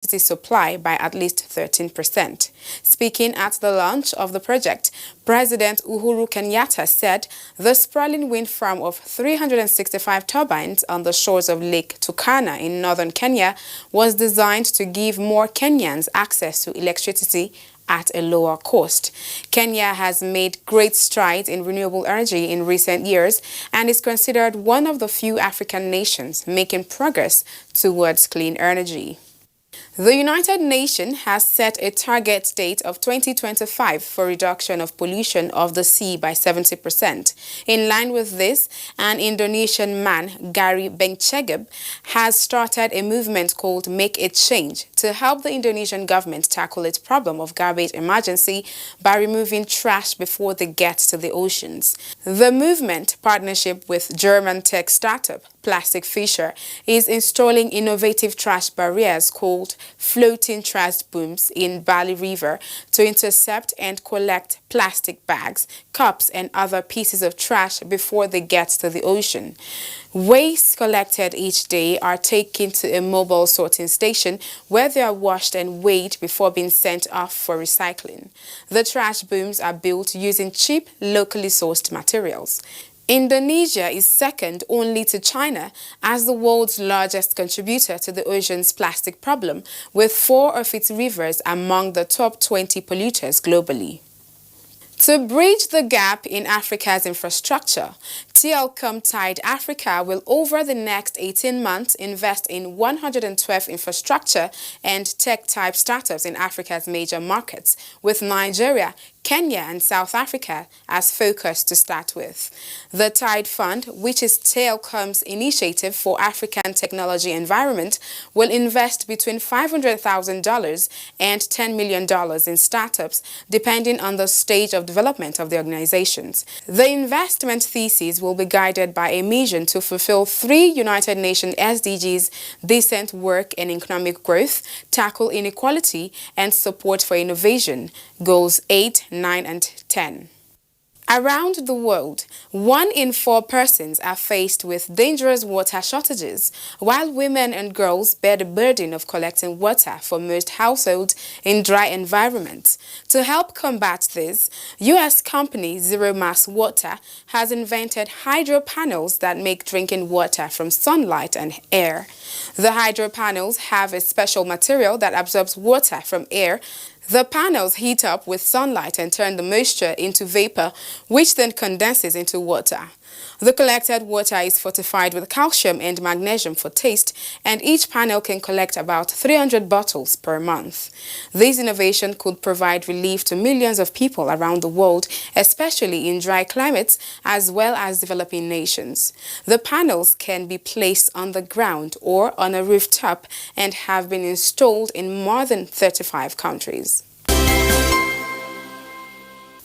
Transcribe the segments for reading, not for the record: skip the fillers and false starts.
electricity supply by at least 13%. Speaking at the launch of the project, President Uhuru Kenyatta said the sprawling wind farm of 365 turbines on the shores of Lake Turkana in northern Kenya was designed to give more Kenyans access to electricity at a lower cost. Kenya has made great strides in renewable energy in recent years and is considered one of the few African nations making progress towards clean energy. The United Nations has set a target date of 2025 for reduction of pollution of the sea by 70%. In line with this, an Indonesian man, Gary Bengchegeb, has started a movement called Make a Change to help the Indonesian government tackle its problem of garbage emergency by removing trash before they get to the oceans. The movement, partnership with German tech startup Plastic Fisher, is installing innovative trash barriers called floating trash booms in Bali River to intercept and collect plastic bags, cups and other pieces of trash before they get to the ocean. Waste collected each day are taken to a mobile sorting station where they are washed and weighed before being sent off for recycling. The trash booms are built using cheap, locally sourced materials. Indonesia is second only to China as the world's largest contributor to the ocean's plastic problem, with 4 of its rivers among the top 20 polluters globally. To bridge the gap in Africa's infrastructure, Telecom Tide Africa will over the next 18 months invest in 112 infrastructure and tech-type startups in Africa's major markets, with Nigeria, Kenya and South Africa as focus to start with. The Tide Fund, which is Telecom's initiative for African technology environment, will invest between $500,000 and $10 million in startups, depending on the stage of development of the organizations. The investment thesis will be guided by a mission to fulfill 3 United Nations SDGs: decent work and economic growth, tackle inequality, and support for innovation, goals 8, 9, and 10. Around the world, 1 in 4 persons are faced with dangerous water shortages, while women and girls bear the burden of collecting water for most households in dry environments. To help combat this, U.S. company Zero Mass Water has invented hydro panels that make drinking water from sunlight and air. The hydro panels have a special material that absorbs water from air. The panels heat up with sunlight and turn the moisture into vapor, which then condenses into water. The collected water is fortified with calcium and magnesium for taste, and each panel can collect about 300 bottles per month. This innovation could provide relief to millions of people around the world, especially in dry climates as well as developing nations. The panels can be placed on the ground or on a rooftop and have been installed in more than 35 countries.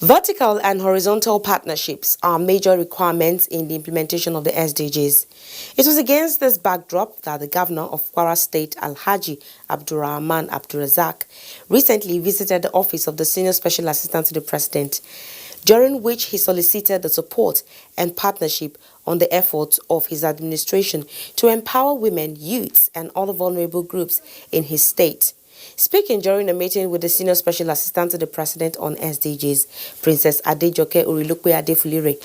Vertical and horizontal partnerships are major requirements in the implementation of the SDGs. It was against this backdrop that the governor of Kwara State, Alhaji Abdurrahman Abdulrazak, recently visited the office of the Senior Special Assistant to the President, during which he solicited the support and partnership on the efforts of his administration to empower women, youths, and other vulnerable groups in his state. Speaking during a meeting with the Senior Special Assistant to the President on SDGs, Princess Adejoke Orilukwe Adefulire,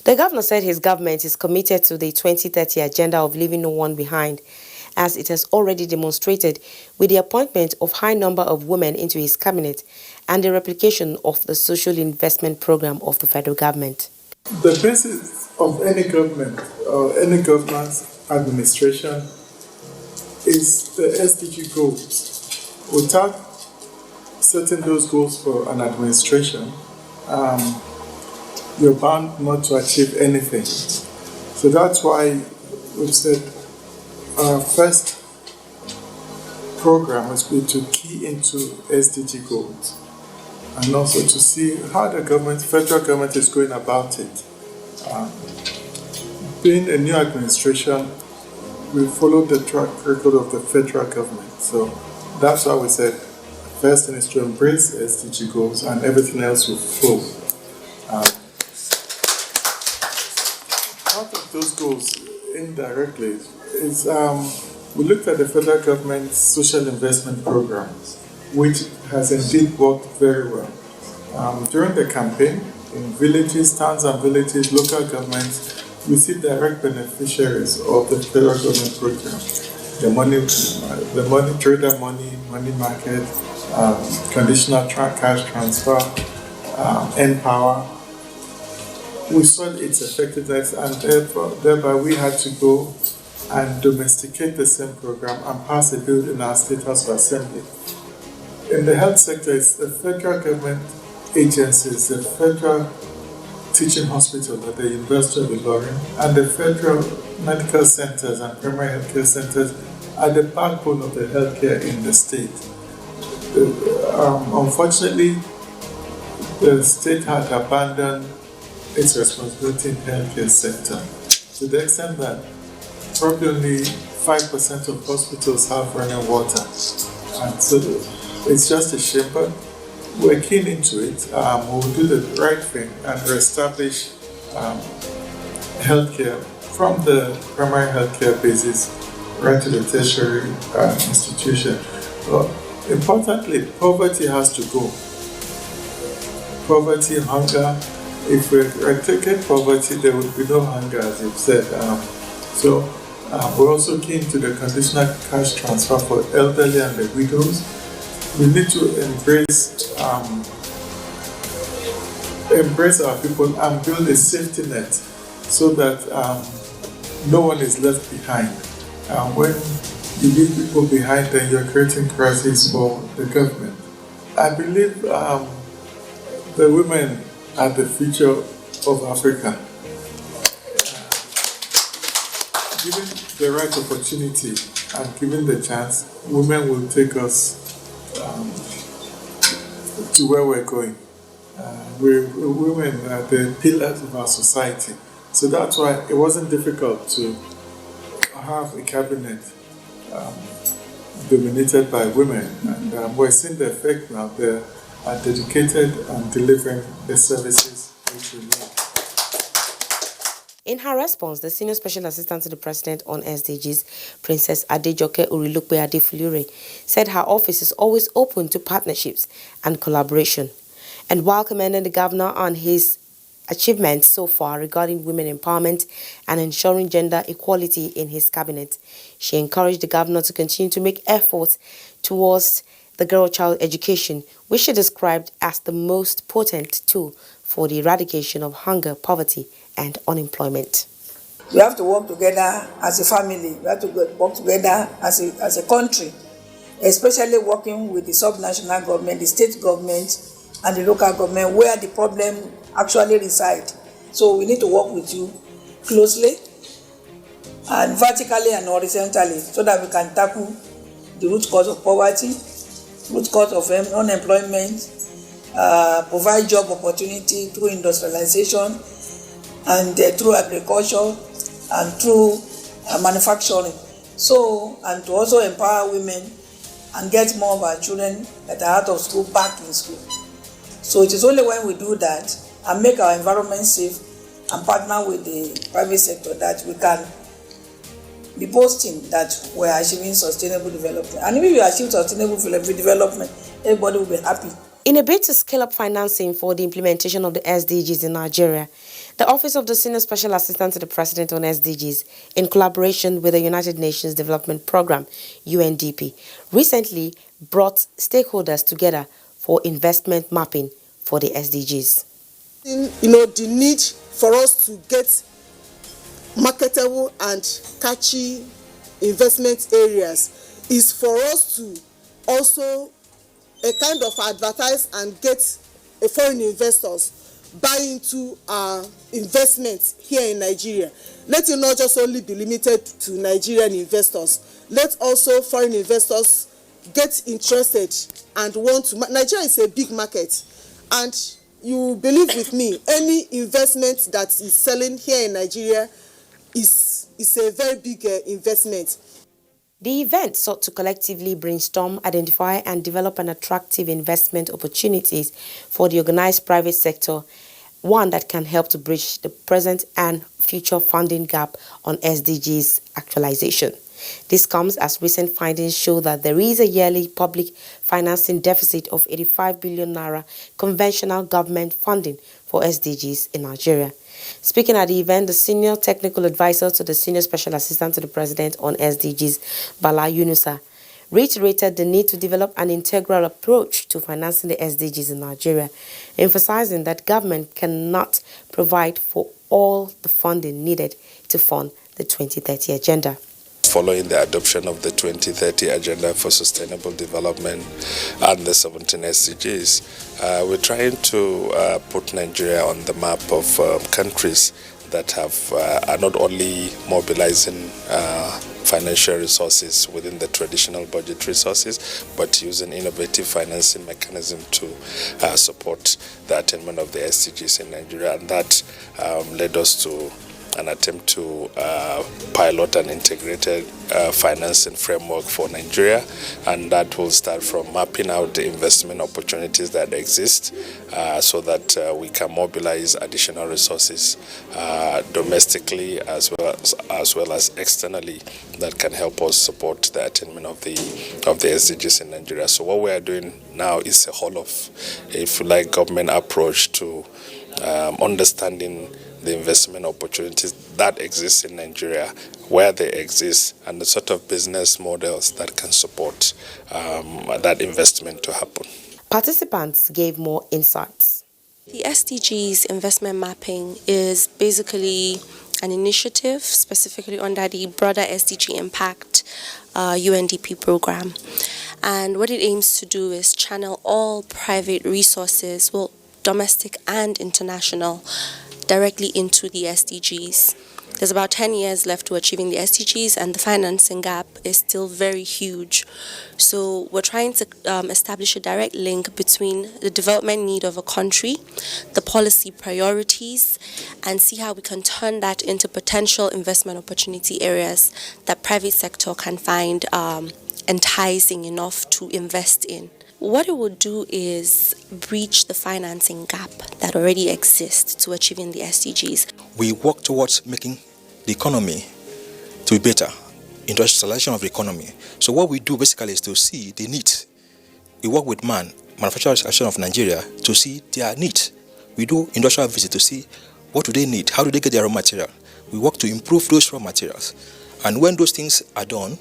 the governor said his government is committed to the 2030 agenda of leaving no one behind, as it has already demonstrated with the appointment of high number of women into his cabinet and the replication of the social investment program of the federal government. The basis of any government or any governance administration is the SDG goals. Without setting those goals for an administration, you're bound not to achieve anything. So that's why we've said our first program must be to key into SDG goals and also to see how the federal government is going about it. Being a new administration, we follow the track record of the federal government. So that's why we said first thing is to embrace SDG goals and everything else will flow. Part of those goals indirectly is we looked at the federal government's social investment program, which has indeed worked very well. During the campaign, in villages, towns and villages, local governments receive direct beneficiaries of the federal government program. The money, trader money market, conditional cash transfer, Empower. We saw its effectiveness, and thereby we had to go and domesticate the same program and pass a bill in our State House of Assembly. In the health sector, it's the federal government agencies, the federal teaching hospital at the University of Ilorin, and the federal medical centers and primary healthcare centers are the backbone of the healthcare in the state. Unfortunately, the state had abandoned its responsibility in the healthcare sector to the extent that probably only 5% of hospitals have running water. And so it's just a shame, but we're keen into it. We'll do the right thing and reestablish healthcare from the primary healthcare basis right to the tertiary institution. But importantly, poverty has to go. Poverty, hunger. If we eradicate poverty, there will be no hunger, as you've said. We're also keen to the conditional cash transfer for elderly and the widows. We need to embrace our people and build a safety net so that no one is left behind. When you leave people behind, then you're creating crisis for the government. I believe the women are the future of Africa. Given the right opportunity and given the chance, women will take us to where we're going. Women are the pillars of our society. So that's why it wasn't difficult to have a cabinet dominated by women. And we're seeing the effect now. They are dedicated and delivering the services which we need. In her response, the Senior Special Assistant to the President on SDGs, Princess Adejoke Orilukpe Adefulure, said her office is always open to partnerships and collaboration. And while commending the governor on his achievements so far regarding women empowerment and ensuring gender equality in his cabinet, she encouraged the governor to continue to make efforts towards the girl-child education, which she described as the most potent tool for the eradication of hunger, poverty, and unemployment. We have to work together as a family. We have to work together as a country, especially working with the subnational government, the state government, and the local government, where the problem actually resides. So we need to work with you closely and vertically and horizontally so that we can tackle the root cause of poverty, root cause of unemployment, provide job opportunity through industrialization and through agriculture and through manufacturing. So, and to also empower women and get more of our children that are out of school back in school. So it is only when we do that and make our environment safe and partner with the private sector that we can be boasting that we are achieving sustainable development. And if we achieve sustainable development, everybody will be happy. In a bid to scale up financing for the implementation of the SDGs in Nigeria, the Office of the Senior Special Assistant to the President on SDGs, in collaboration with the United Nations Development Programme, UNDP, recently brought stakeholders together for investment mapping for the SDGs. The need for us to get marketable and catchy investment areas is for us to also kind of advertise and get foreign investors buy into our investments here in Nigeria. Let it not just only be limited to Nigerian investors. Let also foreign investors get interested and want to. Nigeria is a big market, and you believe with me, any investment that is selling here in Nigeria is a very big investment. The event sought to collectively brainstorm, identify and develop an attractive investment opportunities for the organized private sector, one that can help to bridge the present and future funding gap on SDGs actualization. This comes as recent findings show that there is a yearly public financing deficit of 85 billion naira conventional government funding for SDGs in Nigeria. Speaking at the event, the senior technical advisor to the senior special assistant to the president on SDGs, Bala Yunusa, reiterated the need to develop an integral approach to financing the SDGs in Nigeria, emphasizing that government cannot provide for all the funding needed to fund the 2030 agenda. Following the adoption of the 2030 Agenda for Sustainable Development and the 17 SDGs, we're trying to put Nigeria on the map of countries that are not only mobilizing financial resources within the traditional budget resources, but using innovative financing mechanism to support the attainment of the SDGs in Nigeria. And that led us to an attempt to pilot an integrated financing framework for Nigeria, and that will start from mapping out the investment opportunities that exist so that we can mobilize additional resources domestically as well as externally that can help us support the attainment of the SDGs in Nigeria. So what we are doing now is a whole of, if you like, government approach to understanding the investment opportunities that exist in Nigeria, where they exist, and the sort of business models that can support that investment to happen. Participants gave more insights. The SDGs investment mapping is basically an initiative specifically under the broader SDG Impact UNDP program. And what it aims to do is channel all private resources, well, domestic and international, directly into the SDGs. There's about 10 years left to achieving the SDGs, and the financing gap is still very huge. So we're trying to establish a direct link between the development need of a country, the policy priorities, and see how we can turn that into potential investment opportunity areas that private sector can find enticing enough to invest in. What it would do is breach the financing gap that already exists to achieving the SDGs. We work towards making the economy to be better, industrialization of the economy. So what we do basically is to see the needs. We work with Manufacturers Association of Nigeria, to see their needs. We do industrial visit to see what do they need, how do they get their raw material. We work to improve those raw materials. And when those things are done,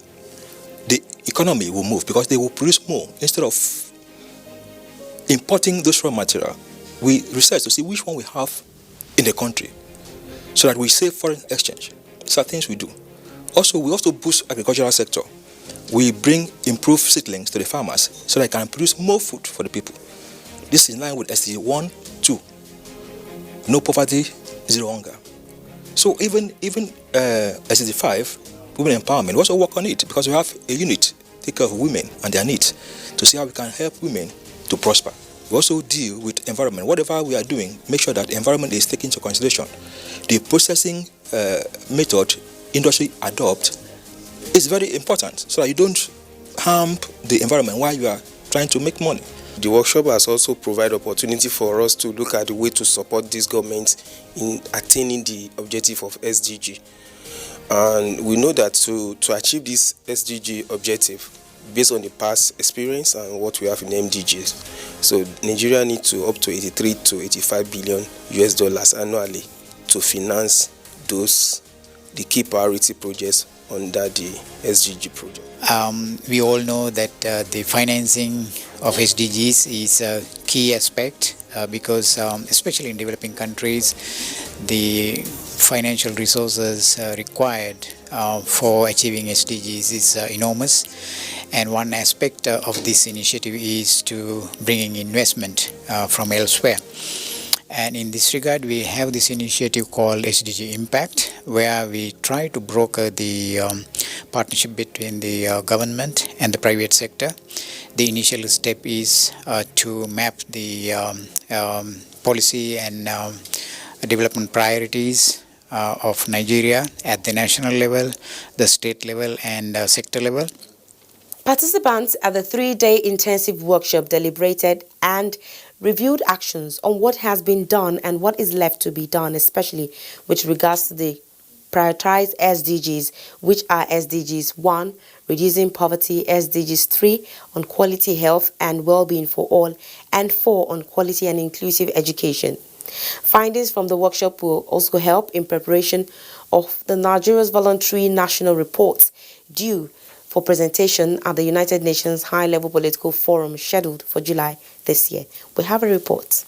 the economy will move because they will produce more. Instead of importing those raw material, we research to see which one we have in the country so that we save foreign exchange. These are things we do. Also, we also boost agricultural sector. We bring improved seedlings to the farmers so they can produce more food for the people. This is in line with SDG 1, 2. No poverty, zero hunger. So even SDG 5, women empowerment, we also work on it because we have a unit take care of women and their needs to see how we can help women to prosper. We also deal with environment. Whatever we are doing, make sure that the environment is taken into consideration. The processing method industry adopt is very important so that you don't harm the environment while you are trying to make money. The workshop has also provided opportunity for us to look at the way to support these governments in attaining the objective of SDG. And we know that to achieve this SDG objective, based on the past experience and what we have in MDGs, so Nigeria needs to up to 83 to 85 billion US dollars annually to finance the key priority projects under the SDG project. We all know that the financing of SDGs is a key aspect because especially in developing countries, the financial resources required for achieving SDGs is enormous. And one aspect of this initiative is to bringing investment from elsewhere. And in this regard, we have this initiative called SDG Impact, where we try to broker the partnership between the government and the private sector. The initial step is to map the policy and development priorities of Nigeria at the national level, the state level, and sector level. Participants at the 3-day intensive workshop deliberated and reviewed actions on what has been done and what is left to be done, especially with regards to the prioritized SDGs, which are SDGs 1, reducing poverty, SDGs 3, on quality health and well-being for all, and 4, on quality and inclusive education. Findings from the workshop will also help in preparation of the Nigeria's voluntary national report due for presentation at the United Nations High-Level Political Forum scheduled for July this year. We have a report.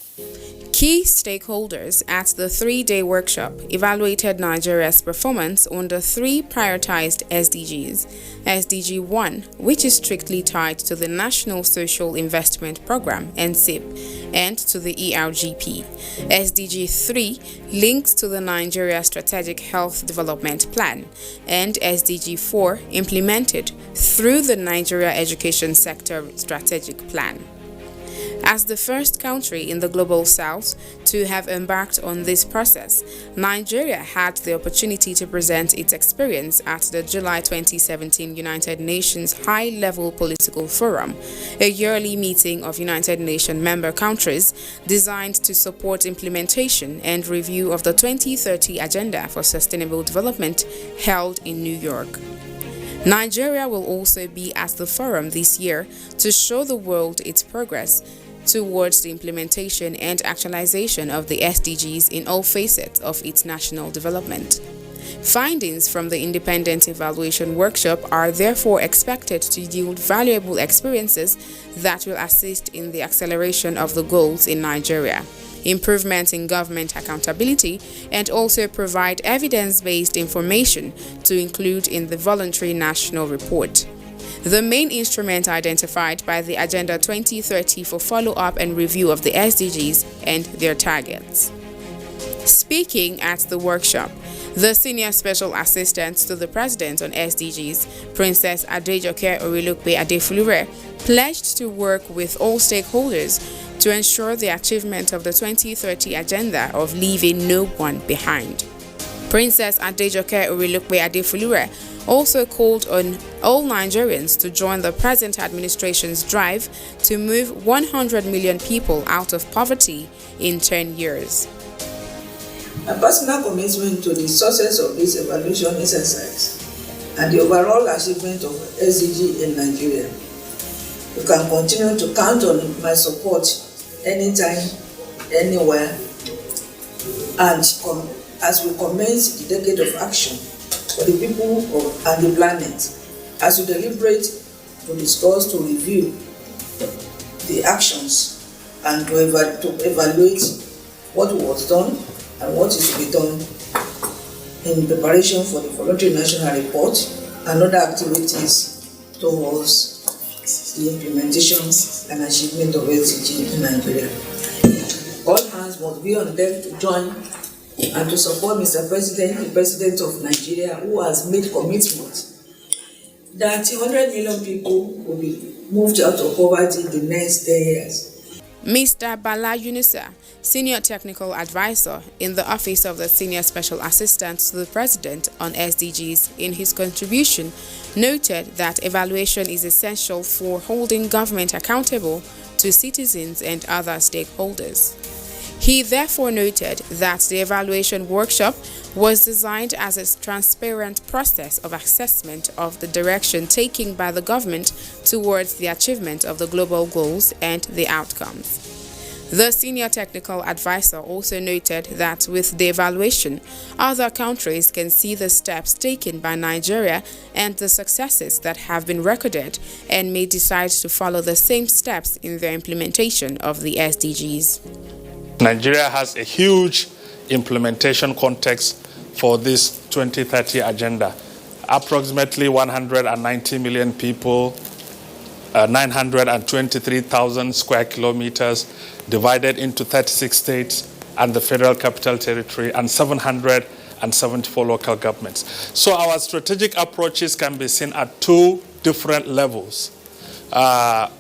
Key stakeholders at the 3-day workshop evaluated Nigeria's performance on the 3 prioritized SDGs. SDG 1, which is strictly tied to the National Social Investment Program, NSIP, and to the ERGP. SDG 3 links to the Nigeria Strategic Health Development Plan, and SDG 4 implemented through the Nigeria Education Sector Strategic Plan. As the first country in the Global South to have embarked on this process, Nigeria had the opportunity to present its experience at the July 2017 United Nations High-Level Political Forum, a yearly meeting of United Nations member countries designed to support implementation and review of the 2030 Agenda for Sustainable Development held in New York. Nigeria will also be at the forum this year to show the world its progress towards the implementation and actualization of the SDGs in all facets of its national development. Findings from the independent evaluation workshop are therefore expected to yield valuable experiences that will assist in the acceleration of the goals in Nigeria, improvement in government accountability, and also provide evidence-based information to include in the voluntary national report. The main instrument identified by the Agenda 2030 for follow-up and review of the SDGs and their targets. Speaking at the workshop, the Senior Special Assistant to the President on SDGs, Princess Adejoke Orilokpe Adefulure, pledged to work with all stakeholders to ensure the achievement of the 2030 Agenda of leaving no one behind. Princess Adejoke Orilokpe Adefulure also called on all Nigerians to join the present administration's drive to move 100 million people out of poverty in 10 years. My personal commitment to the success of this evaluation exercise and the overall achievement of SDG in Nigeria. You can continue to count on my support anytime, anywhere, and as we commence the decade of action for the people and the planet, as we deliberate to discuss, to review the actions, and to evaluate what was done and what is to be done in preparation for the voluntary national report and other activities towards the implementation and achievement of SDG in Nigeria. All hands must be on deck to join and to support Mr. President, the President of Nigeria, who has made commitment that 100 million people will be moved out of poverty in the next 10 years. Mr. Bala Yunusa, Senior Technical Advisor in the Office of the Senior Special Assistant to the President on SDGs, in his contribution, noted that evaluation is essential for holding government accountable to citizens and other stakeholders. He therefore noted that the evaluation workshop was designed as a transparent process of assessment of the direction taken by the government towards the achievement of the global goals and the outcomes. The Senior Technical Advisor also noted that with the evaluation, other countries can see the steps taken by Nigeria and the successes that have been recorded and may decide to follow the same steps in their implementation of the SDGs. Nigeria has a huge implementation context for this 2030 agenda. Approximately 190 million people, 923,000 square kilometers divided into 36 states and the Federal Capital Territory and 774 local governments. So our strategic approaches can be seen at 2 different levels. At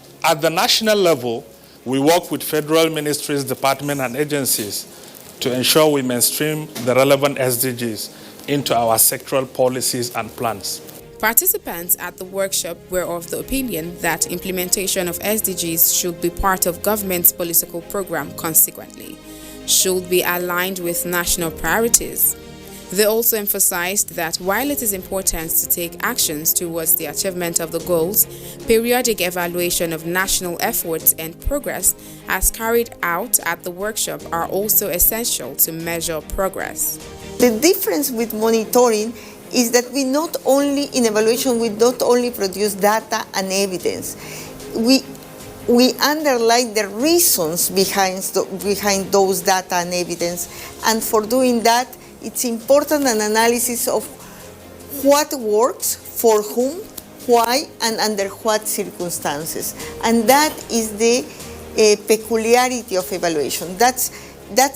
the national level, we work with federal ministries, departments, and agencies to ensure we mainstream the relevant SDGs into our sectoral policies and plans. Participants at the workshop were of the opinion that implementation of SDGs should be part of government's political program, consequently, should be aligned with national priorities. They also emphasized that while it is important to take actions towards the achievement of the goals, periodic evaluation of national efforts and progress as carried out at the workshop are also essential to measure progress. The difference with monitoring is that we not only, in evaluation, we not only produce data and evidence, we underline the reasons behind those data and evidence, and for doing that, it's important an analysis of what works, for whom, why, and under what circumstances. And that is the peculiarity of evaluation. That's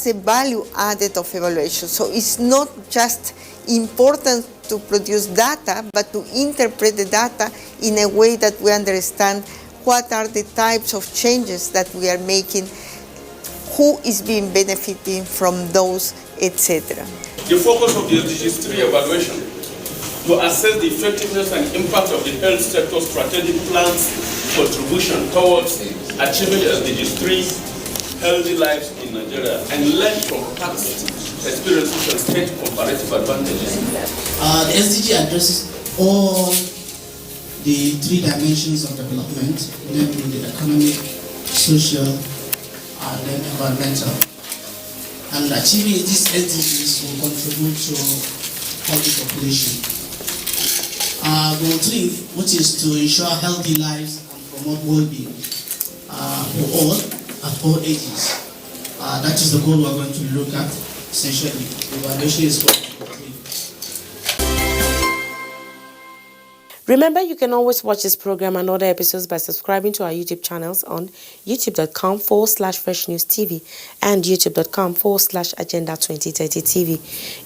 a value added of evaluation. So it's not just important to produce data, but to interpret the data in a way that we understand what are the types of changes that we are making, who is being benefiting from those, etc. The focus of the SDGs 3 evaluation to assess the effectiveness and impact of the health sector strategic plans contribution towards achieving SDGs 3 healthy lives in Nigeria and learn from past experiences and state comparative advantages. The SDG addresses all the 3 dimensions of development, namely the economic, social, and then environmental. And achieving these SDGs will contribute to healthy population. Goal 3, which is to ensure healthy lives and promote well-being for all at all ages. That is the goal we're going to look at essentially. The evaluation is goal 3. Remember, you can always watch this program and other episodes by subscribing to our YouTube channels on youtube.com/FreshNewsTV and youtube.com/Agenda2030TV.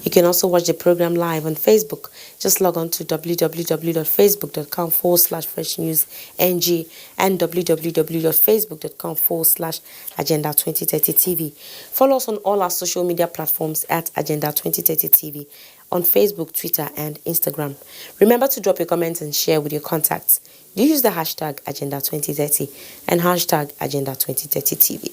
You can also watch the program live on Facebook. Just log on to www.facebook.com/FreshNewsNG and www.facebook.com/Agenda2030TV. Follow us on all our social media platforms at Agenda2030TV. On Facebook, Twitter, and Instagram. Remember to drop your comments and share with your contacts. Do use the hashtag Agenda2030 and hashtag Agenda2030TV.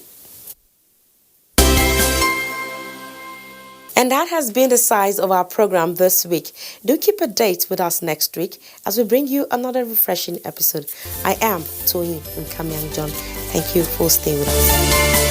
And that has been the size of our program this week. Do keep a date with us next week as we bring you another refreshing episode. I am Tony Nkamiang John. Thank you for staying with us.